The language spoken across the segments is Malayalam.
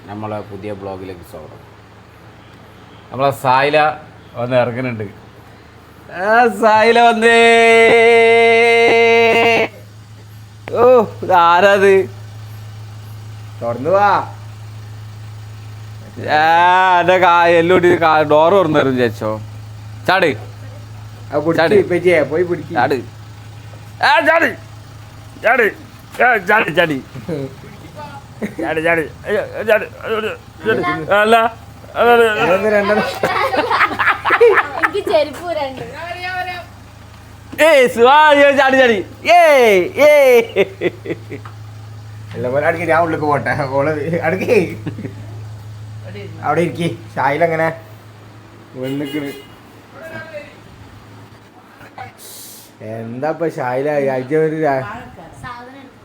നമ്മളെ പുതിയ ബ്ലോഗിലേക്ക് സ്വാഗതം. നമ്മളെ സായില വന്ന് ഇറങ്ങുന്നുണ്ട്. സായില വന്നേ. ഓ ആരാത്? തുറന്നു വാ. എന്റെ എല്ലോട്ട് ഡോറ് തുറന്നു തരും ചേച്ചോ. ചാട് പോയി പിടിക്കും. ചാട് ചാട് ചാട് ചാടി ചാടി ചാടി ചാടി അല്ല ചാടി ചാടി അടുക്കി ഞാൻ ഉള്ളിലേക്ക് പോട്ടെ. ഓള് അടുക്കി അവിടെ ഇരിക്കി. ഷായിലെങ്ങനെ വന്നിക്കണ്? എന്താ ഇപ്പൊ ഷായില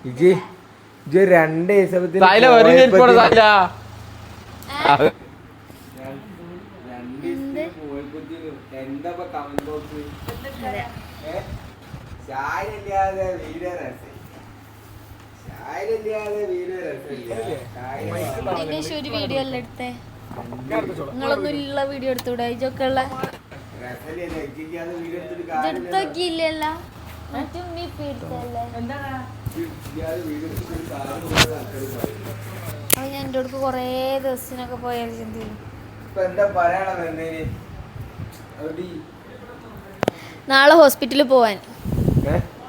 ഇജ് 2 ദിവസത്തിൽ വീഡിയോ എല്ലാം എടുത്തേ. നിങ്ങളൊന്നും ഇല്ല വീഡിയോ എടുത്തൂടെ? ഇതൊക്കെ ഉള്ള എടുത്തോക്കിയില്ല. മറ്റും അപ്പൊ ഞാൻ എൻ്റെ അടുത്ത് കൊറേ ദിവസത്തിനൊക്കെ പോയാൽ ചിന്തിക്കും. നാളെ ഹോസ്പിറ്റലിൽ പോവാൻ.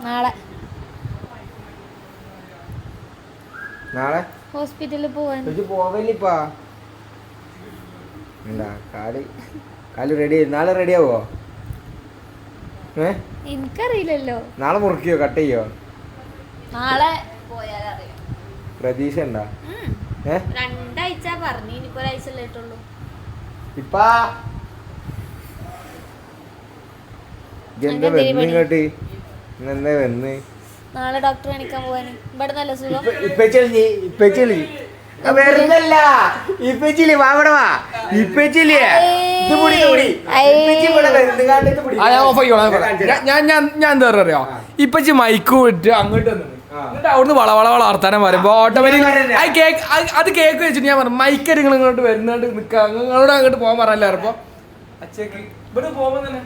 നാളെ ഹോസ്പിറ്റലിൽ പോവാൻ. പോവല്ലിപ്പാ കാല് റെഡി. നാളെ റെഡി ആവോ? എനിക്കറിയില്ലല്ലോ. നാളെ മുറിക്കോ കട്ട് ചെയ്യോ? നാളെ പോയാലറിയാം. പ്രതീക്ഷ ഉണ്ടാ? 2 ആഴ്ച പറഞ്ഞു. ഇനിയിപ്പോ 1 ആഴ്ച ആയിട്ടുള്ളൂ. ഇപ്പാ ഇങ്ങോട്ട് എന്താ വന്ന്? നാളെ ഡോക്ടറെ കാണിക്കാൻ പോവാന്. ഇവിടെ നല്ല സുഖം. വരുന്നല്ല ഇപ്പച്ചില്ലേ വാവടവാ ഇപ്പച്ചില്ലേ ഞാൻ എന്താ പറയാ ഇപ്പച്ചി മൈക്ക് വിട്ട് അങ്ങോട്ട് എന്നിട്ട് അവിടുന്ന് വളവള വർത്താനം പറയുമ്പോ ഓട്ടോമാറ്റിക് അത് കേക്ക് വെച്ചിട്ട് ഞാൻ പറഞ്ഞു മൈക്ക് നിങ്ങൾ ഇങ്ങോട്ട് വരുന്നോണ്ട് നിൽക്കുക നിങ്ങളോട് അങ്ങോട്ട് പോകാൻ പറഞ്ഞല്ലോ ഇറപ്പോ അച്ഛക്ക് ഇവിടെ പോകുമ്പോ തന്നെ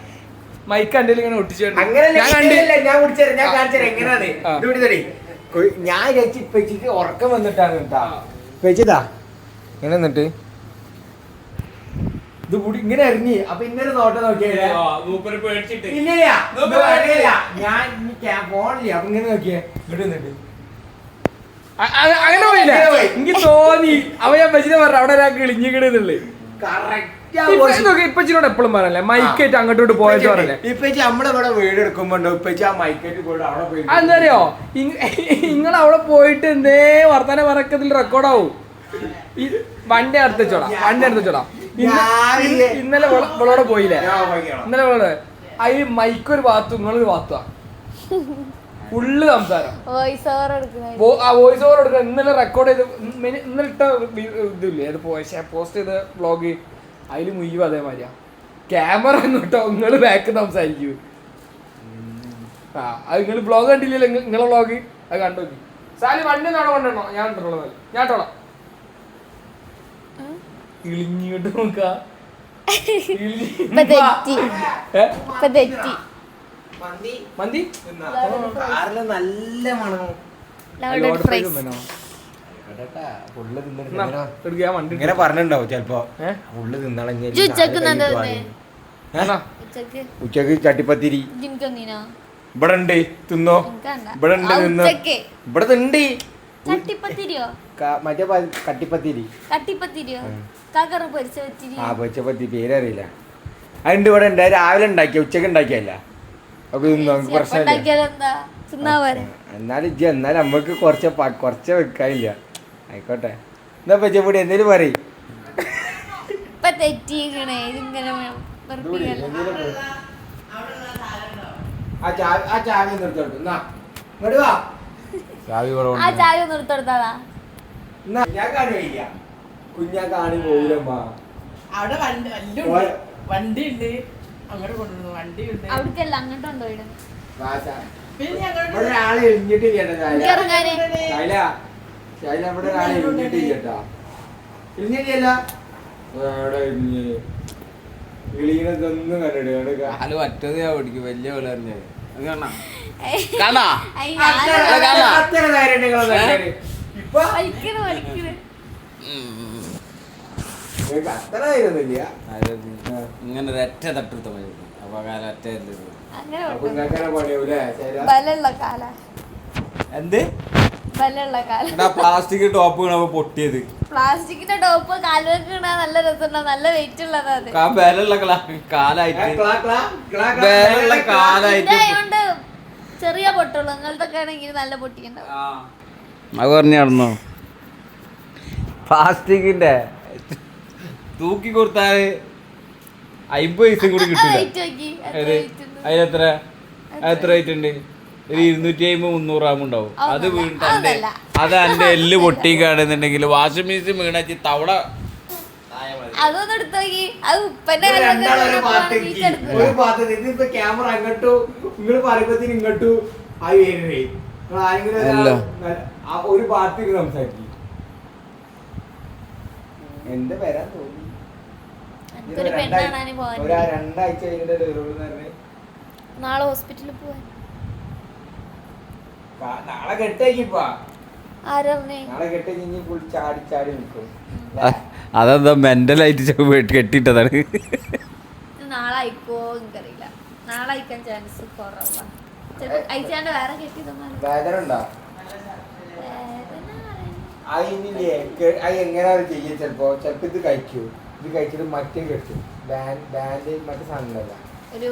മൈക്ക് എൻ്റെ ഇങ്ങനെ ഒട്ടിച്ചിട്ടുണ്ട്. ഞാൻ ഇപ്പച്ചിക്ക് ഉറക്കം വന്നിട്ടാണ് കേട്ടാ. ഇപ്പച്ചിതാ ഇങ്ങനെ എന്നിട്ട് ഇത് കൂടി ഇങ്ങനെ ഇറങ്ങി. അപ്പൊ ഇങ്ങനെ നോട്ടം നോക്കിയാ ഞാൻ ഫോണില്ല. അപ്പൊ ഇങ്ങനെ നോക്കിയേ ഇവിടെ നിന്നിട്ട് അങ്ങനെ പോയില്ല. എനിക്ക് തോന്നി അവ ഞാൻ ബജിനെ പറഞ്ഞ അവിടെ ഒരാൾക്ക് ഇളിഞ്ഞിക്കിടുന്നുള്ളു. ഇപ്പച്ചിനോട് എപ്പോഴും പറയല്ലേ മൈക്കേറ്റ് അങ്ങോട്ടോട്ട് പോയിട്ട് പറയല്ലേ. ഇപ്പച്ചി നമ്മളിവിടെ വീട് എടുക്കുമ്പോ ഇപ്പച്ചി ആ മൈക്കേറ്റ് പോയിട്ട് അവിടെ പോയി എന്താ അറിയോ നിങ്ങൾ അവിടെ പോയിട്ട് എന്തേ വർത്താനം പറക്കത്തിൽ റെക്കോർഡാവും. വണ്ടി അടുത്തോടാ ഇന്നലെ ഇവളോടെ പോയില്ലേ? ഇന്നലെ ഇവളോട് ഈ മൈക്കൊരു ഭാഗത്തും നിങ്ങളൊരു ഭാഗത്താ ഫുള്ള് സംസാരം. വോയിസ് ഓവർ എടുക്കുക. ഇന്നലെ റെക്കോർഡ് ചെയ്ത് ഇന്നലെ ഇട്ട ഇതില്ലേ അത് പോസ്റ്റ് ചെയ്ത വ്ളോഗ് അതിൽ മുഴുവൻ അതേമാതിരിയാ. ക്യാമറ അങ്ങോട്ടോ നിങ്ങള് ബാക്ക് സംസാരിക്കൂ. അത് നിങ്ങൾ വ്ളോഗ് കണ്ടില്ലല്ലോ? നിങ്ങളെ വ്ളോഗ് അത് കണ്ടു നോക്കി. സാലി വണ്ടി നാളെ കൊണ്ടുവരണോ? ഞാൻ ഇട്ടോളാം. ഇളിഞ്ഞിട്ട് നോക്കാ മന്തി നല്ല മണം. ഇങ്ങനെ പറഞ്ഞിട്ടുണ്ടാവും ചിലപ്പോ ഉള്ളു തിന്നാളെ. ഉച്ചക്ക് ചട്ടിപ്പത്തിരി ഇവിടെ ഉണ്ട് തിന്നോ. ഇവിടെ ഉണ്ട് തിന്നോ. ഇവിടെ ഉണ്ട് മറ്റേ കട്ടിപ്പത്തിരി. പൊരിച്ച പത്തിരി പേരറിയില്ല. അതുണ്ട് ഇവിടെ ഉണ്ട്. രാവിലെ ഉണ്ടാക്കിയ ഉച്ചക്ക് ഉണ്ടാക്കിയല്ല. അപ്പൊ പ്രശ്നമില്ല. എന്നാലും നമ്മക്ക് കുറച്ച് വെക്കാനില്ല. ആയിക്കോട്ടെ എന്താ പച്ചപ്പൊടി എന്തേലും പറയും. കുഞ്ഞാ കാണി പോവില്ലമ്മ. വണ്ടി ഉണ്ട് അങ്ങോട്ട് കൊണ്ടുവന്നു വണ്ടി ഉണ്ട് അവിടേക്കല്ല അങ്ങോട്ട് കൊണ്ടുപോയിടുന്നു പിന്നെ ഞങ്ങൾ ഇവിടെ ഒരാളെ എഴുന്നിട്ടില്ല ഇറങ്ങാന് ശൈല ഇവിടെ ഒരാളെ എഴുന്നിട്ടില്ല എഴുന്നിട്ടില്ല കിളീനൊന്നും കണ്ടിട്ട് കാല് മറ്റത് ഞാൻ ഓടിക്കും വലിയ പോലെ അറിഞ്ഞത് ഇപ്പൊ വലിക്കണ് വലിക്കണ് അത്ര ധൈര്യമൊന്നുമില്ല ഇങ്ങനെ ഒരൊറ്റ തട്ടെടുത്ത മതി അപ്പൊ കാലം ഒറ്റ അങ്ങനെ അപ്പൊ ഇങ്ങനെ പണിയാവൂലേ ശൈല ബലുള്ള കാല എന്ത് ബലുള്ള കാല പ്ലാസ്റ്റിക് ടോപ്പ് വീണപ്പോ പൊട്ടിയത് പ്ലാസ്റ്റിക്കിന്റെ ടോപ്പ് കാലുവെക്ക് ഇടാൻ നല്ല രസമുണ്ടാവും നല്ല വെയിറ്റ് ഉള്ളതാ അത് ആ ബലുള്ള കാലായിട്ട് ബലുള്ള കാലായിട്ട് ഇതായോണ്ട് ചെറിയ പൊട്ടുള്ളൂ നിങ്ങളതൊക്കെ ആണെങ്കിൽ നല്ല പൊട്ടിക്കുണ്ടാവും അത് പറഞ്ഞു നടന്നോ പ്ലാസ്റ്റിക്കിന്റെ തൂക്കി കൊടുത്താല് 50 പൈസയും കൂടി കിട്ടില്ല weight നോക്കി, എത്ര weight ഉണ്ട്? അതിനെത്ര എത്ര റേറ്റ് ഉണ്ട് ഒരു 250-300 ഗ്രാം ഉണ്ടാവും അത് വീണിട്ട് അതല്ല. അത് എന്റെ എല്ല് പൊട്ടിക്കാണെന്നുണ്ടെങ്കിൽ വാഷിംഗ് മെഷീൻ വീണാച്ച് തവള അതൊന്നും എടുത്ത് നോക്കി അത് ഉപ്പന്റെ ഒരു ഭാഗത്ത് ഇതിപ്പോ ക്യാമറ അങ്ങോട്ടു നിങ്ങൾ പറയുമ്പത്തിന് ഇങ്ങോട്ടു ആയി വരുന്നേ ഒരു ഭാഗത്തേക്ക് സംസാരിക്കും എന്റെ വരാൻ തോന്നി ഒരു പെണ്ണാണാനും പോവാൻ ഒരു 2 ആഴ്ച കഴിഞ്ഞിട്ട് ഡെലിവറി പറഞ്ഞ് നാളെ ഹോസ്പിറ്റലിൽ പോവാൻ നാളെ കെട്ടേക്കിപ്പാ ആരറിഞ്ഞേ നാളെ കെട്ടേക്ക് ഇനി ഫുൾ ചാടി ചാടി നിൽക്കും അതെന്താ മെന്റലായിട്ട് കെട്ടിട്ടതാണ് നാളെ അയക്കോ എനിക്കറിയില്ല നാളെ അയക്കാൻ ചാൻസ് കുറവാണ് ചിലപ്പോ അയച്ചാണ്ട് വേറെ കെട്ടി തന്നാലും വേദന ഉണ്ടോ അത് എങ്ങനെയാ ചെയ്യുക ചിലപ്പോ ഇത് കഴിക്കൂ ഇത് കഴിച്ചിട്ട് മറ്റേ കെട്ടും ബാൻഡ് മറ്റേ സാധനമല്ല ഒരു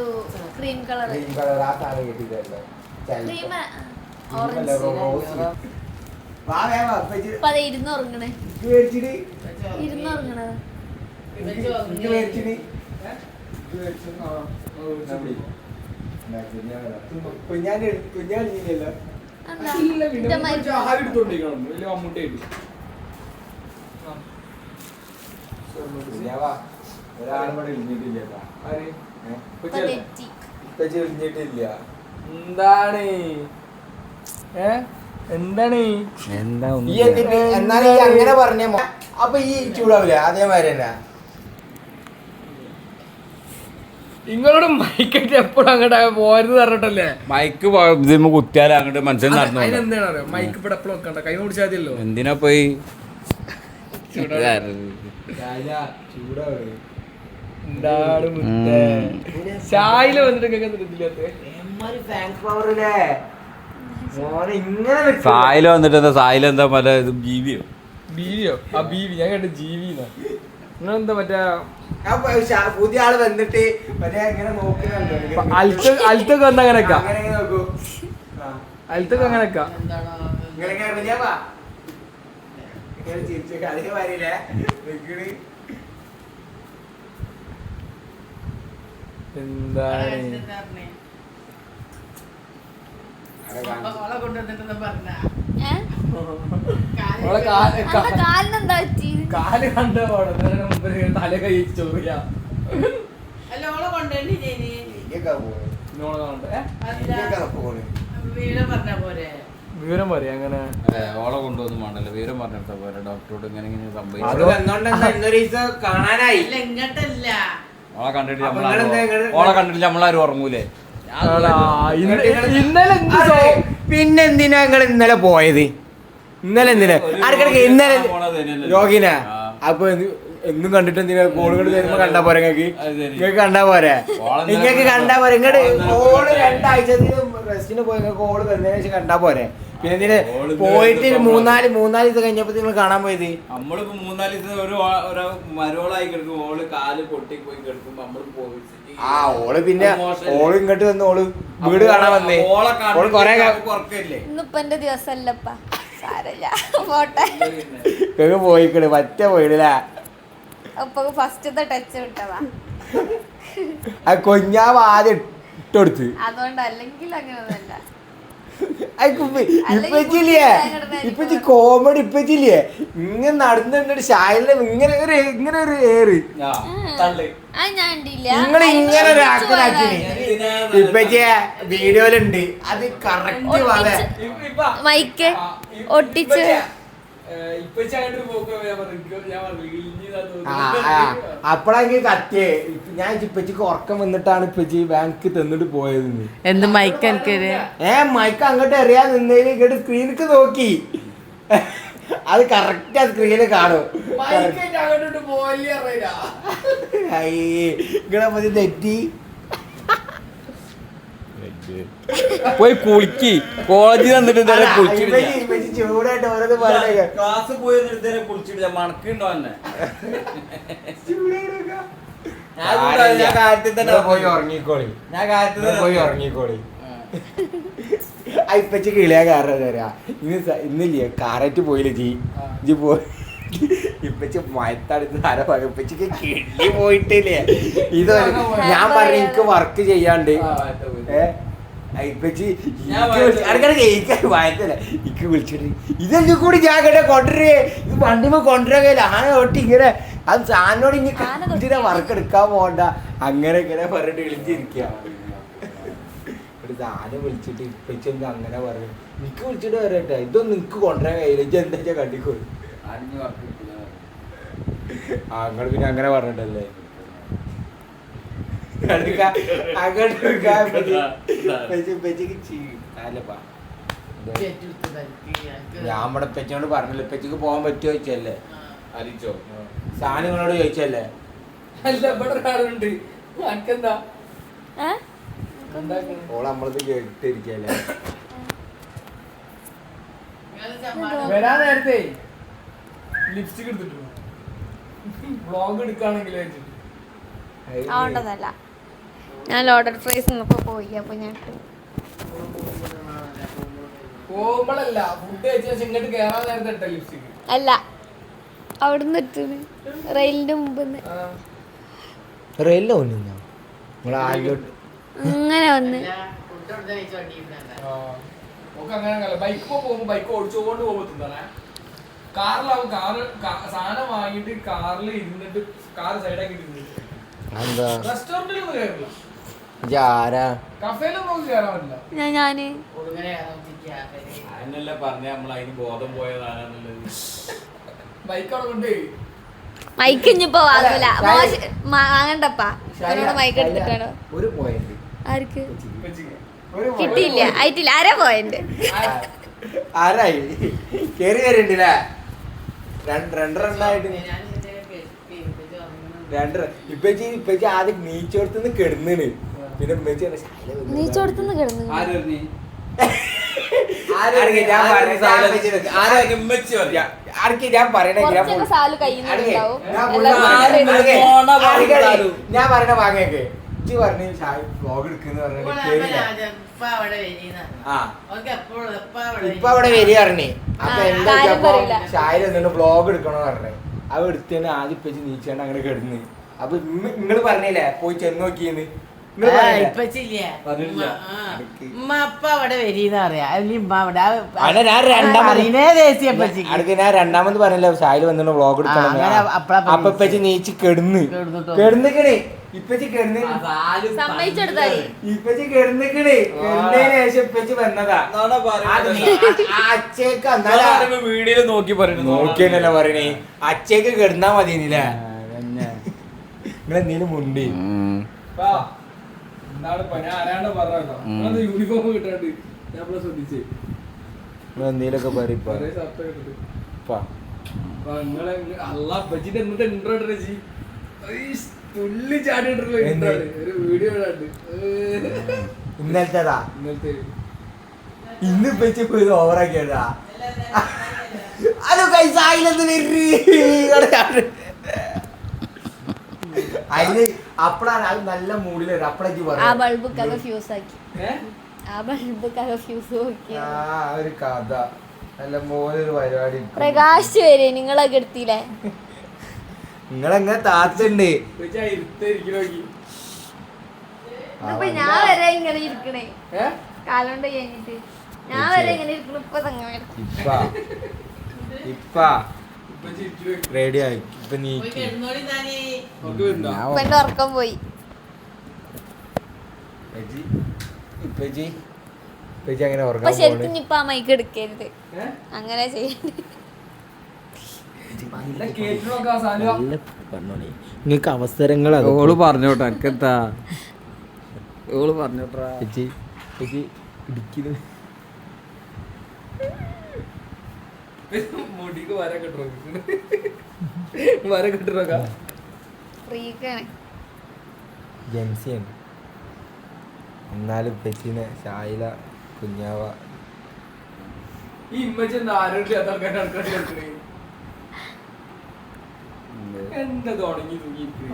ക്രീം കളർ ഗ്രീൻ കളർ ആ സാധനം കെട്ടിട്ടല്ലോ ക്രീം ഇപ്പൊ അത് ഇരുന്ന് ഉറങ്ങണേ ഇരുന്ന് ഉറങ്ങണത് കുഞ്ഞാലില്ലല്ലോ ഒരാളിവിടെ ഇരിഞ്ഞിട്ടില്ല ഇരിഞ്ഞിട്ടില്ല എന്താണ് എന്താണ് എന്താ ഈ എന്നിട്ട് എന്നാലും ഈ അങ്ങനെ പറഞ്ഞ അപ്പൊ ഈ ചൂടാവില്ല അതേമാതിരി തന്നെ നിങ്ങളോട് മൈക്കൊക്കെ എപ്പോഴും അങ്ങോട്ട് പോരുന്ന് പറഞ്ഞിട്ടല്ലേ മൈക്ക് ഇതിന് കുത്തിയാലും അങ്ങോട്ട് മനസ്സിൽ നടന്നു അതിനെന്താണ് അറിയാം മൈക്ക് ഇവിടെ എപ്പോഴും വെക്കണ്ട കൈ പിടിച്ചാൽ മതിയല്ലോ എന്തിനാ പോയി ചൂടാവില്ല എന്താണ് മുത്തേ ചായയില് വന്നിട്ട് കേൾക്കുന്നില്ലാത്ത സായില് വന്നിട്ട് എന്താ സായില് എന്താ മറ്റേ ജീവിയോ ബീവിയോ ആ ബീവി ഞാൻ കേട്ട ജീവി നിങ്ങളെന്താ മറ്റേ പുതിയ ആള് വന്നിട്ട് മറ്റേ ഇങ്ങനെ നോക്കുന്നുണ്ടോ അൽത്തൊക്കെ വന്ന അങ്ങനെയൊക്കെ അങ്ങനെ നോക്കൂ അൽത്തൊക്കെ അങ്ങനെയൊക്കെ ചിരിച്ചു അതേ മാറിയില്ലേ എന്താണ് ഓളെ കൊണ്ടുവന്നിട്ടെന്ന് പറഞ്ഞ കാലിനെന്താ പറ്റി കാല് കണ്ട മുമ്പ് തല കൈ ചോറിയാ അല്ല ഓളെ കൊണ്ടുവണ്ടി വീട് പറഞ്ഞ പോലെ വിവരം പറയാ അങ്ങനെ ഓളെ കൊണ്ടുവന്ന് വേണ്ടല്ലോ വിവരം പറഞ്ഞിട്ടാ പോലെ ഡോക്ടറോട് ഇങ്ങനെ ഇങ്ങനെ അത് സംഭവിച്ചു വന്നോണ്ട് കാണാനായി ഇല്ല ഇങ്ങട്ടല്ല ഓളെ കണ്ടിട്ട് അപ്പൊ നിങ്ങളെന്താ ഓളെ കണ്ടിട്ട് നമ്മളാരും ഉറങ്ങൂലേ ഇന്നലെ പിന്നെന്തിനാ നിങ്ങൾ ഇന്നലെ പോയത് ഇന്നലെ എന്തിനാ ആർക്കിടക്ക് ഇന്നലെ രോഗിനാ അപ്പൊ എന്നും കണ്ടിട്ട് എന്തിനാ കോളുകൾ തരുമ്പോ കണ്ടാ പോരെ നിങ്ങൾക്ക് കണ്ടാ പോരെ നിങ്ങൾക്ക് കണ്ടാ പോരെ ഇങ്ങോട്ട് കോള് 2 ആഴ്ചത്തിന് റെസ്റ്റിന് പോയി നിങ്ങൾക്ക് കോള് വരുന്നതിന് ശേഷം കണ്ടാ പോരെ പിന്നെ എന്തിനാ പോയിട്ട് 3-4 ദിവസം കഴിഞ്ഞപ്പോ നിങ്ങൾ കാണാൻ പോയത് നമ്മളിപ്പോ 4 ദിവസം ഒരു മരോളായി കിടക്കും ഓള് കാല് പൊട്ടി പോയി കിടക്കുമ്പോ നമ്മള് പോയി ആ ഓള് പിന്നെ ഓള് ഇങ്ങോട്ട് വന്ന് ഓള് വീട് കാണാൻ വന്നേ ഓള് കൊറേ ഉറക്കല്ലേ ഇന്നിപ്പോ എന്റെ ദിവസമല്ലപ്പാ സാരല്ല പോട്ടെ പോയിക്കണ് പറ്റ പോയിടല്ലേ അപ്പൊ ഫസ്റ്റത്തെ ടച്ച് വിട്ടതാ ആ കൊഞ്ഞാവ് ആദ്യം ഇട്ടുകൊടുത്ത് അതുകൊണ്ട് അല്ലെങ്കിൽ അങ്ങനെയൊന്നുമല്ല ഇപ്പച്ചില്ലേ ഇപ്പച്ചി കോമഡി ഇപ്പച്ചില്ലേ ഇങ്ങനെ നടന്നിട്ട് ഷായലിന്റെ ഇങ്ങനെ ഒരു ഏറ് തള്ളി അത് ഞാൻ കണ്ടില്ല. നിങ്ങൾ ഇങ്ങനെ ഒരു ആക്കലാക്കിന് ഇപ്പച്ചിയെ വീഡിയോയിലുണ്ട് അത് കറക്റ്റ് വളരെ മൈക്ക് ഒട്ടിച്ച് അപ്പഴാ കത്തിയേ ഞാൻ ഇപ്പച്ചിക്ക് ഉറക്കം വന്നിട്ടാണ് ഇപ്പച്ചി ബാങ്ക് തന്നിട്ട് പോയത് എന്ത് മൈക്ക് എനിക്ക് മൈക്ക് അങ്ങോട്ട് എറിയാൻ നിന്നതിന് ഇങ്ങോട്ട് സ്ക്രീനിക്ക് നോക്കി അത് കറക്റ്റ് ആ സ്ക്രീനിൽ കാണും ഇങ്ങനെ മതി തെറ്റി പോയി കുളിക്ക് കോളേജിൽ വന്നിട്ട് ഇതുവരെ കുളിച്ചിട്ടില്ല ഇപ്പച്ചി ചൂടായിട്ട് ഓരോന്ന് പറയുക ക്ലാസ് പോയി ഇതുവരെ കുളിച്ചിട്ടില്ല മണക്കുണ്ടോ തന്നെ ഞാൻ കാര്യത്തിൽ തന്നെ പോയി ഉറങ്ങിക്കോളി ഞാൻ കാര്യത്തിൽ പോയി ഉറങ്ങിക്കോളി ഇപ്പച്ചി കിളിയാ കാരണം തരാ ഇന്നില്ലേ കാററ്റ് പോയില്ലേ ജി പോയി ഇപ്പച്ചി മയത്തടുത്ത് ആരോ ഇപ്പച്ചിക്ക് കിളി പോയിട്ടില്ലേ ഇത് ഞാൻ പറഞ്ഞു എനിക്ക് വർക്ക് ചെയ്യാണ്ട് ഇപ്പച്ചി വായത്തല്ല ഇക്ക് വിളിച്ചിട്ട് ഇതെല്ലാം കൂടി ഞാൻ കേട്ടെ കൊണ്ടുവരേ ഇത് വണ്ടിമ കൊണ്ടുവരാൻ ആന തൊട്ട് ഇങ്ങനെ അത് സാധനോട് ഇനി ഇതിനെ വർക്ക് എടുക്കാൻ പോകണ്ട അങ്ങനെ ഇങ്ങനെ പറഞ്ഞിട്ട് വിളിച്ചിരിക്കുക ഒരു സാധനം വിളിച്ചിട്ട് ഇപ്പച്ചി അങ്ങനെ പറഞ്ഞു നിക്ക് വിളിച്ചിട്ട് പറയട്ടെ ഇതൊന്നും നിനക്ക് കൊണ്ടുവരാൻ കഴിയില്ല ഇജ്ജ് എന്താ വെച്ചാൽ കണ്ടിക്കോളൂ അങ്ങോട്ട് പിന്നെ അങ്ങനെ പറഞ്ഞിട്ടല്ലേ ഞാമ്മടെ പെച്ചോട് പറഞ്ഞല്ലോ പെച്ചക്ക് പോകാൻ പറ്റുമോ ചോദിച്ചല്ലേ അറിയിച്ചോ സാധനങ്ങളോട് ചോദിച്ചല്ലേ ഓള് നമ്മളത് കേട്ടിരിക്കല്ലേ വരാൻ നേരത്തെ ലിപ്സ്റ്റിക് എടുത്തിട്ടു വ്ളോഗ് എടുക്കാണെങ്കിൽ അതുകൊണ്ടൊന്നല്ല ഞാൻ ലോഡർ ഫ്രൈസ് നിന്നപ്പോ പോയി അപ്പൊ ഞാൻ പോകുമ്പോഴല്ല ഫുഡ് കഴിച്ച ഇങ്ങോട്ട് കേറാൻ നേരത്തെ ഇട്ട ലിപ്സ്റ്റിക് അല്ല അവിടുന്ന് ഇട്ടത് റെയിലിന്റെ മുമ്പിന്ന് റെയിലോ നിങ്ങൾ ആരോട്ട് അങ്ങനെ വന്ന് അങ്ങനെ ബൈക്ക് പോകുമ്പോ ബൈക്ക് ഓടിച്ചുകൊണ്ട് പോകുമ്പോ തിന്നണേ കാറിലാവും സാധനം വാങ്ങിട്ട് കാറിൽ ഇരുന്നിട്ട് കാർ സൈഡാക്കി ഇരുന്നിട്ട് റെസ്റ്റോറന്റിലൊന്നും കയറില്ല ആരാ കഫേലൊന്നും നമുക്ക് കയറാൻ പറ്റില്ല ഞാന് അതിനല്ലേ പറഞ്ഞ നമ്മൾ അതിന് ബോധം പോയതാണെന്നുള്ളത് ബൈക്ക് അവിടെ കൊണ്ടേ മൈക്ക് ഇഞ്ഞിപ്പോ വാങ്ങൂല വാങ്ങണ്ടപ്പാ അവനോട് മൈക്ക് എടുത്തിട്ടാണോ ഒരു പോയിന്റ് ആർക്ക് കിട്ടിയില്ല ആയിട്ടില്ല ആരാ പോയിന്റ് ആരായി കേറി കയറിണ്ടില്ലേ രണ്ടെണ്ണായിട്ട് ഇപ്പച്ചി ആദ്യം നീച്ചോടത്തുനിന്ന് കിടന്നിന് പിന്നെ നീച്ചോടത്തുനിന്ന് കിടന്നു ഞാൻ പറയണ വാങ്ങിയൊക്കെ ഇജ്ജ് പറഞ്ഞു വ്ലോഗ് എടുക്കുന്ന ഇപ്പൊ അവിടെ വരിക പറഞ്ഞേ അപ്പൊ എന്താ ഷായിൽ എന്നിട്ട് വ്ലോഗ് എടുക്കണോ പറഞ്ഞേ അത് എടുത്തന്നെ ആദ്യം ഇപ്പച്ചി നീച്ചാണ്ട് അങ്ങനെ കിടന്ന് അപ്പൊ നിങ്ങള് പറഞ്ഞില്ലേ പോയി ചെന്ന് നോക്കിയെന്ന് ഞാൻ രണ്ടാമത് പറഞ്ഞല്ലോ ഷായിൽ വന്നിട്ട് വ്ലോഗ് എടുക്കണം അപ്പൊ ഇപ്പച്ചി നീച്ച് കിടന്നിക്കണേ ഇപ്പച്ചി കിടന്ന് ഇപ്പച്ചി കിടന്നിക്കണേ കിടന്നതിന് ശേഷം ഇപ്പച്ചി വന്നതാ അച്ഛക്ക് വീഡിയോയിൽ നോക്കി പറയുന്നു നോക്കിയല്ലോ പറയണേ അച്ഛക്ക് കിടന്നാ മതിനില്ലേ നിങ്ങളെന്തേലും മുണ്ടി യൂണിഫോം കിട്ടാണ്ട് ഞാൻ ശ്രദ്ധിച്ചേ എന്തേലൊക്കെ പറയപ്പാ ബജിന്റെ എന്നിട്ട് ഇൻട്രോ ഇട്ടേ തുള്ളി ചാടിയിട്ടുള്ള ഒരു വീഡിയോ ഇന്നലത്തേതാ ഇന്നലത്തെ ഇന്ന് വെച്ച് പോയി ഓവറാക്കിയതാ അത് കൈസായില്ലെന്ന് അതിന് അപ്പഴാണ് അത് നല്ല മൂഡിൽ വരും അപ്പഴേക്ക് ആ ബൾബൊക്കെ ഫ്യൂസ് ആക്കി ആ ബൾബൊക്കെ ഫ്യൂസ് നോക്കി ഒരു കഥ നല്ല മോനൊരു പരിപാടി പ്രകാശ് വരെ നിങ്ങളൊക്കെ എടുത്തില്ലേ നിങ്ങളെങ്ങനെ താത്തുണ്ട് ഞാൻ വരെ ഇങ്ങനെ ഇരിക്കണേ കാലോണ്ട് കഴിഞ്ഞിട്ട് ഞാൻ വരെ എങ്ങനെ ഇരിക്കുന്നു ഇപ്പൊ തന്നെ ഇപ്പ റെഡി ആയി ഇപ്പൊ നീ പോയി കിടന്നോളി താനേ. ഇപ്പൊ എന്റെ ഉറക്കം പോയി. ഇപ്പച്ചി അങ്ങനെ ഇപ്പൊ ഉറങ്ങാൻ ശരിക്കും പോണ് ഇപ്പൊ ആ മൈക്ക് എടുക്കരുത്, അങ്ങനെ ചെയ്യണ്ട. നല്ല കേട്ടിനൊക്കെ ആ സാധനം നിങ്ങൾക്ക് അവസരങ്ങൾ ഓള് പറഞ്ഞോട്ടെ എനിക്കെന്താ ഓള് പറഞ്ഞോട്ടാ ഇടിക്കുന്നു മുടിക്ക് വര കെട്ടോ വര കെട്ടിനോക്ക ഫ്രീക്കാണ്. ജെൻസിയാണ് എന്നാലും ഇപ്പച്ചിനെ ഷായില കുഞ്ഞാവ ഈ ഇമ്മച്ചി എന്താ ആരോഗ്യം ആൾക്കാരുടെ ആൾക്കാർ കേൾക്കണേ എന്താ തുടങ്ങി തൂങ്ങിയിട്ട്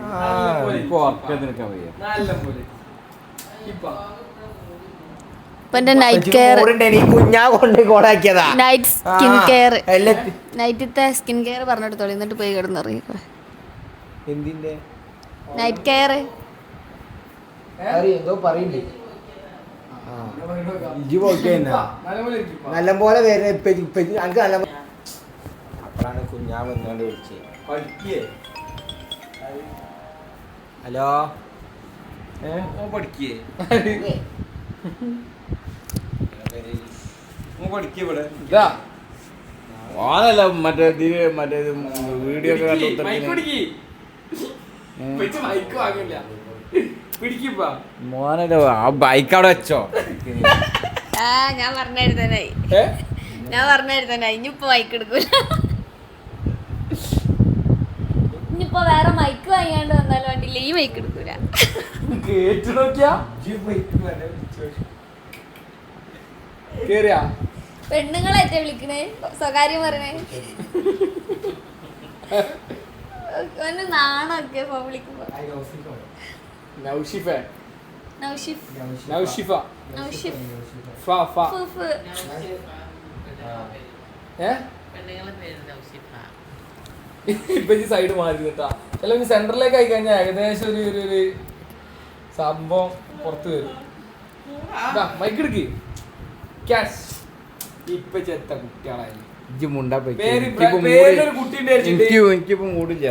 ഇപ്പൊ ഉറക്കം നിൽക്കാൻ വയ്യ. നല്ല പോലെ ഇപ്പൊ ഇപ്പൊ എന്റെ നൈറ്റ് കെയർ, കുഞ്ഞാ കൊണ്ട് കോടാക്കിയതാ നൈറ്റ് സ്കിൻ കെയർ, എല്ലാം നൈറ്റത്തെ സ്കിൻ കെയർ പറഞ്ഞെടുത്തോളൂ, എന്നിട്ട് പോയി കിടന്നറിയ. എന്തിന്റെ നൈറ്റ് കെയർ എന്തോ പറയണ്ടേ ഇജി പോക്കെ നല്ലപോലെ ഇരിക്കും. നല്ലപോലെ വരുന്ന ഇപ്പച്ചി എനിക്ക് നല്ല അപ്പോഴാണ് കുഞ്ഞാ വന്നുകൊണ്ട് വിളിച്ചത്. ഹലോ പഠിക്കേ പഠിക്കവിടെ ഇതാ ഓനല്ല മറ്റേ വീഡിയോ ഒക്കെ മൈക്ക് കണ്ടു പിടിക്ക്. ഇപ്പച്ചി മൈക്ക് വാങ്ങില്ല, പിടിക്കിപ്പാ. മോനല്ലേ ആ ബൈക്ക് അവിടെ വെച്ചോ. ഞാൻ പറഞ്ഞായിരുന്നായി, ഇനിയിപ്പോ മൈക്ക് എടുക്കൂല. ഇനിയിപ്പോ വേറെ മൈക്ക് വാങ്ങിയാണ്ട് വന്നാലും വേണ്ടില്ല, ഈ മൈക്ക് എടുക്കൂല. കേട്ടു നോക്കിയാ കേറിയാ പെണ്ണുങ്ങളായിട്ടാ വിളിക്കണേ, സ്വകാര്യം പറയണേ. ഒന്ന് നാണൊക്കെ ഇപ്പൊ വിളിക്കുമ്പോ. നൗഷിഫേ നൗഷിഫ്, നൗഷിഫ നൗഷിഫ്, ഫ ഫ ഫുഫ്. പെണ്ണുങ്ങളെ പേര് നൗഷിഫ. ഇപ്പൊ ഈ സൈഡ് മാറി കേട്ടാ. ചില സെന്ററിലേക്ക് ആയി കഴിഞ്ഞാൽ ഏകദേശം ഒരു സംഭവം പുറത്ത് വരും. മൈക്ക് എടുക്ക് ക്യാഷ്. ഇപ്പൊ ചെത്ത കുട്ടികളായി പേരിലൊരു കുട്ടി എനിക്കിപ്പോ മൂടില്ല.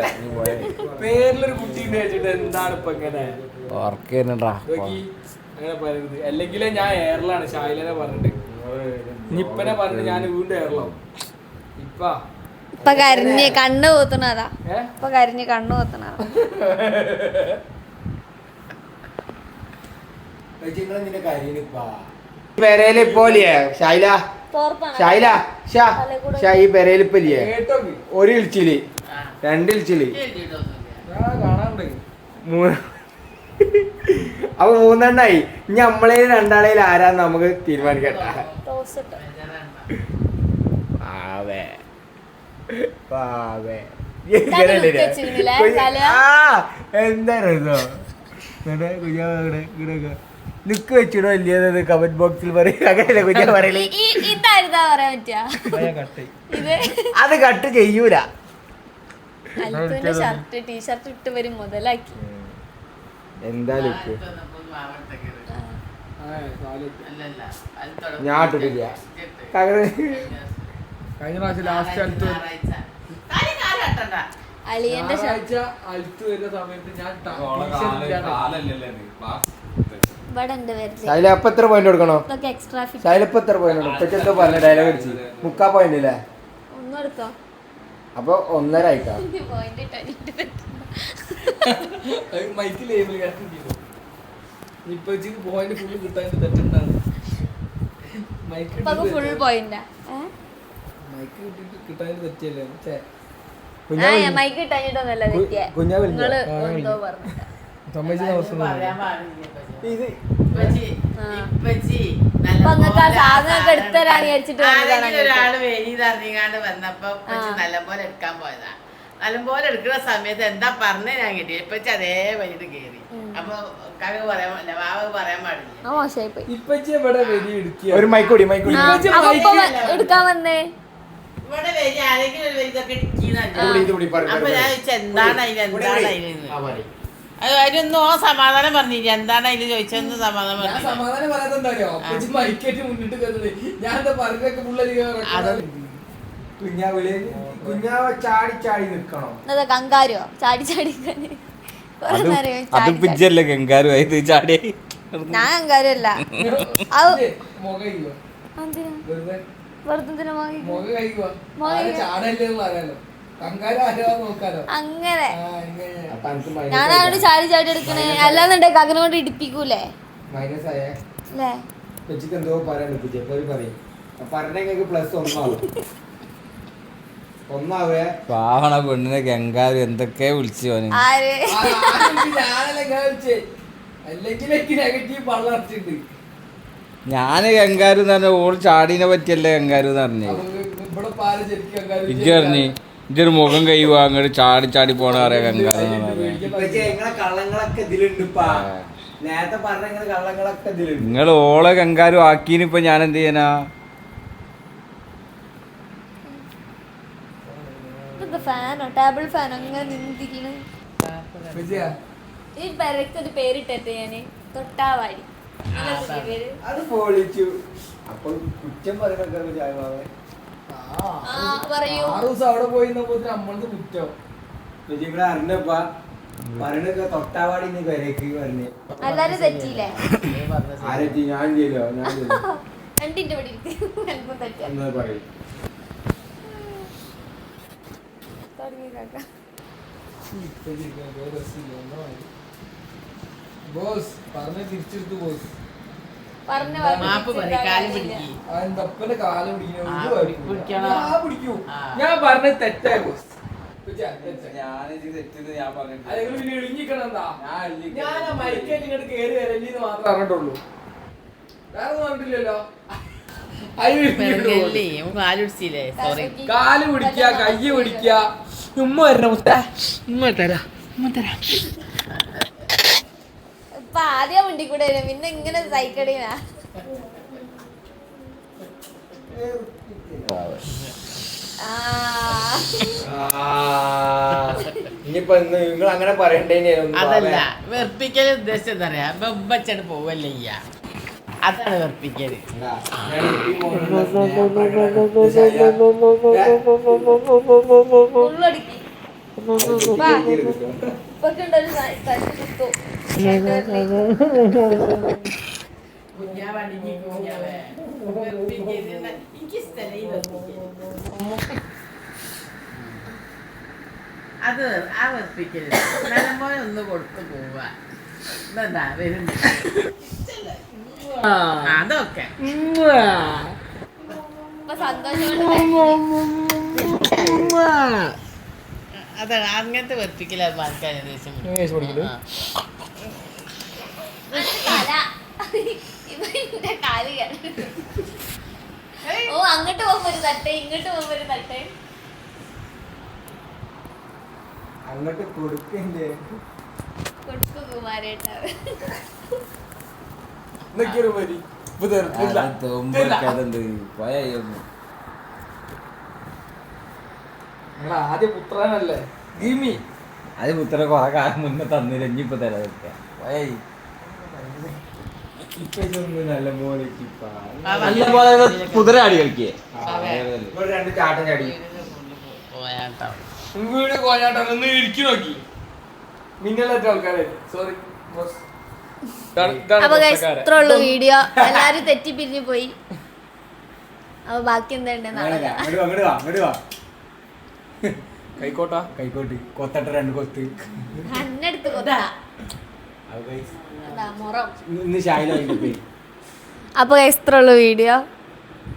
പേരിലൊരു കുട്ടി വെച്ചിട്ട് എന്താണ് ഇപ്പൊ ഇങ്ങനെ ഓർക്കണ്ടാ നോക്കി അങ്ങനെ പറയരുത്. അല്ലെങ്കിലേ ഞാൻ എയറിലാണ്, ഷായിലെ പറഞ്ഞിട്ട് നിപ്പനെ പറഞ്ഞിട്ട് ഞാൻ വീണ്ടും എയറിലാവും. ഇപ്പൊ കരഞ്ഞ് കണ്ണ് കൂത്തണതാ, ഇപ്പൊ കരഞ്ഞ് കണ്ണ് കൂത്തണതാ. പെരയില് ഇപ്പോലിയേ ഷൈല ഷൈല ഷാ ഈ പെരയില് ഇപ്പല്ലേ ഒരു ഇളിച്ചില്, രണ്ടിളിച്ചില്, കാണാറുണ്ട്. അപ്പൊ മൂന്നെണ്ണായി. ഇനി നമ്മളെ രണ്ടാളേൽ ആരാന്ന് നമുക്ക് തീരുമാനിക്കട്ടെ. എന്താ ലുക്ക് വെച്ചിടോ ഇല്ലയത് കമന്റ് ബോക്സിൽ പറയല്ലേ കുഞ്ഞാ പറയലേ. ഇതായിരുന്നാ പറയാൻ പറ്റാ, അത് കട്ട് ചെയ്യൂല. ഷർട്ട് ടീഷർട്ട് ഇട്ട് വരും മുതലാക്കി. എന്താ ലുക്ക് അല്ലല്ല ഞാൻ ഇട്ടിട്ടില്ല. കഴിഞ്ഞ പ്രാവശ്യം ലാസ്റ്റ് അടുത്ത് അളിയന്റെ ഷർട്ട് അടുത്ത് വരുന്ന സമയത്ത് ഞാൻ ഇവിടെ ഉണ്ട് വരുന്നത്. ശൈല അപ്പൊ എത്ര പോയിന്റ് കൊടുക്കണോ? ഇതൊക്കെ എക്സ്ട്രാ ഫിറ്റ്. ശൈല ഇപ്പൊ എത്ര പോയിന്റ് കൊടുക്കും? ഇപ്പൊ എന്തോ പറഞ്ഞ ഡയലോഗ് അടിച്ചു 3 പോയിന്റ് അല്ലേ? ഒന്നും എടുത്തോ, അപ്പൊ 1.5 ആയിട്ടാ. പോയിന്റ് ഇട്ടിട്ട് മൈക്ക് ലേബിൾ ഇപ്പൊ പോയിന്റ് ഫുള്ള് കിട്ടാൻ തെറ്റുണ്ടാകും. മൈക്ക് ഫുൾ പോയിന്റാ. മൈക്ക് കിട്ടാൻ തെറ്റിയല്ലേ? മൈക്ക് കിട്ടാഞ്ഞിട്ടൊന്നല്ല തെറ്റിയെ, കുഞ്ഞാ വിളിച്ചോ? നിങ്ങള് എന്തോ പറഞ്ഞു. സമ്മതിച്ച അവസ്ഥ പറയാൻ പാടില്ല. ഇത് അപ്പൊ അങ്ങക്ക് ആ സാധനമൊക്കെ എടുത്തരാന്ന് വിചാരിച്ചിട്ട് വന്നതാണ്. ഒരാള് വേലി തറഞ്ഞാണ്ട് വന്നപ്പോ നല്ലപോലെ എടുക്കാൻ പോയതാ. നല്ലപോലെ എടുക്കുന്ന സമയത്ത് എന്താ പറഞ്ഞേ ഞാൻ കിട്ടി. ഇപ്പൊ അതേ വഴിയിട്ട് കേറി. അപ്പൊ കവി പറയാൻ വാവ് പറയാൻ പാടില്ല. മോശമായി പോയി. ഇപ്പച്ചി ഇവിടെ വലിയ ഇടുക്കിയ ഒരു മൈക്കൂടി മൈക്കൂടി എടുക്കാൻ വന്നേ. ഇവിടെ വരി ആരെങ്കിലും ഒരു വരി ഇതൊക്കെ ഇടുക്കിന്ന് ഇത് പിടി, പറ, അപ്പൊ പറ, ഞാൻ പറ. ചോദിച്ചാ എന്താണ് അതിന്, എന്താണ് അതിന്. അതിനൊന്നും ഓ സമാധാനം പറഞ്ഞില്ല. എന്താണ് അതിൽ ചോദിച്ചതെന്ന് സമാധാനം ഞാൻ പറഞ്ഞു. സമാധാനം പറയാത്ത എന്താ അറിയോ, അപ്പച്ചി മൈക്കേറ്റ് മുന്നിട്ട് കയറുന്നത് ഞാൻ എന്താ പറഞ്ഞൊക്കെ കുഞ്ഞാവ ചാടി ചാടി നിക്കണം. എന്താ കങ്കാരോ ചാടി ചാടി അത് പിജ്ജല്ലേ ഗംഗാരു ആയത് ചാടി. ഞാൻ കങ്കാരല്ല. മുഖ കഴിയുക വെറുതെ മുഖ കഴിയുക ചാടല്ലേ പറയാലോ. കങ്കാരം ആരോ നോക്കാലോ. അങ്ങനെ അപ്പൊ അനക്ക് ഞാനവിടെ ചാടി ചാടി എടുക്കണേ. അല്ലാന്നുണ്ടെങ്കിൽ അങ്ങനെ കൊണ്ട് ഇടിപ്പിക്കൂലേ മൈനസ് ആയ അല്ലേ? കൊച്ചിക്ക് എന്തോ പറയാൻ പറയും. പറഞ്ഞെങ്കിൽ പ്ലസ് ഒന്നാവേ പാവണ പെണ്ണിനെ ഗംഗാരു എന്തൊക്കെ വിളിച്ചു പോനെ. ആര് ഞാനല്ല കഴിച്ചേ, അല്ലെങ്കിൽ നെഗറ്റീവ് വളർത്തിണ്ട്. ഞാന് ഗംഗാരു എന്ന് പറഞ്ഞ ഓള് ചാടീനെ പറ്റിയല്ലേ ഗംഗാരു എന്ന് പറഞ്ഞേ. ഇവിടെ പാല് ശരിക്കും ഇജ്ജ് പറഞ്ഞ് ഇജ്ജൊരു മുഖം കഴിയുക അങ്ങോട്ട് ചാടി ചാടി പോണ പറയാ ഗംഗാരു എന്ന് പറഞ്ഞത്. നിങ്ങളെ കള്ളങ്ങളൊക്കെ ഇതിലുണ്ട്. നേരത്തെ പറഞ്ഞ കള്ളങ്ങളൊക്കെ ഇതിലുണ്ട്. നിങ്ങൾ ഓളെ ഗംഗാരു ആക്കീനിപ്പൊ ഞാൻ എന്ത് ചെയ്യാനാ? ഫാനോ ടേബിൾ ഫാനോ അങ്ങനെ നിന്നിരിക്കണ്. ഈ പെരക്കൊരു പേരിട്ടെ ഞാന് തൊട്ടാവാടി. അത് പൊളിച്ചു. അപ്പൊ കുറ്റം പറയുന്നൊക്കെ പറയൂ. 6 ദിവസം അവിടെ പോയി നമ്മളത് കുറ്റം ഇവിടെ അറിഞ്ഞപ്പാ പറയണൊക്കെ തൊട്ടാവാടി പെരേക്ക് പറഞ്ഞ് എല്ലാരും തെറ്റിയില്ലേ? ആരെത്തി? ഞാൻ ചെയ്തോ? ഞാൻ ചെയ്തോ രണ്ടിന്റെ പടി എന്നാ പറയും. ബോസ് പറഞ്ഞ തിരിച്ചെടുത്തു. ബോസ് മാപ്പ് പറ, കാല് പിടിക്ക്. അപ്പന്റെ കാലം പിടിക്കണം. പിടിക്കൂ. ഞാൻ പറഞ്ഞത് തെറ്റായ ബോസ്. ഞാൻ മൈക്കേറ്റ് ഇങ്ങോട്ട് കേറി വരല്ലെന്ന് മാത്രമേ പറഞ്ഞിട്ടുള്ളൂ. വേറെ ഒന്നും പറഞ്ഞിട്ടില്ലല്ലോ. പെരങ്കല്ലേ, നമുക്ക് കാല് പിടിച്ചില്ലേ? സോറി. കാല് പിടിക്ക, കൈ പിടിക്ക. ഉമ്മ വരണ മുത്ത. ഉമ്മ തരാ. ഇപ്പൊ ആദ്യം വണ്ടി കൂടെ വരും, പിന്നെ ഇങ്ങനെ സൈക്കടിയാ. ഇനിയിപ്പോ നിങ്ങൾ അങ്ങനെ പറയണ്ടേ? അതല്ല വെറുപ്പിക്കൽ ഉദ്ദേശം എന്താ പറയാ, ബൊമ്പച്ചട് പോവല്ലേ ചെയ്യാ, അതാണ് വെറുപ്പിക്കല്. ഉള്ളടിക്ക് ഇപ്പൊണ്ടൊരു അത് ആ വെറുപ്പിക്കല് നല്ലപോലെ ഒന്ന് കൊടുത്തു പോവാ. ഇതെന്താ വരുന്നു അതൊക്കെ അതാണ് അങ്ങനത്തെ വെറുപ്പിക്കല ആൾക്കാർ ദേഷ്യം. കാല് ഓ അങ്ങോട്ട് പോകുമ്പോ ഒരു തട്ടെ, ഇങ്ങോട്ട് പോകുമ്പോ ഒരു തട്ടെ. അങ്ങോട്ട് കൊടുക്കണ്ടേ? കൊടുക്കു കുമാരേട്ടാ. ആദ്യ പുത്രനല്ലേ ഗിമി. അത് പുത്ര കൊറേ കാലം മുന്നേ തന്നില്ല, ഇനിയിപ്പൊ തരാ. കുതിര ആടി കളിക്കേ രണ്ട് ചാട്ടം ചാടി വീട് കോഞ്ഞാട്ടം ഒന്ന് ഇരിക്കു നോക്കി. മിന്നലേറ്റ ആൾക്കാരെ സോറി ബോസ്. അപ്പൊ ഇത്ര ഉള്ളു വീഡിയോ. എല്ലാരും തെറ്റി പിരിഞ്ഞു പോയി. അപ്പൊ ബാക്കി എന്താ കൈക്കോട്ടാ കൈക്കോട്ട് കൊത്തട്ട രണ്ട് കൊത്ത് അന്നെടുത്ത് കൊത്താ മുറം. ഇന്ന് ഷായില പേര്. അപ്പോൾ ഇത്ര ഉള്ളു വീഡിയോ.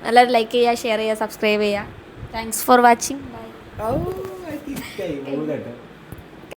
എല്ലാവരും ലൈക്ക് ചെയ്യുക, ഷെയർ ചെയ്യുക, സബ്സ്ക്രൈബ് ചെയ്യുക. Thanks for watching. Bye. Oh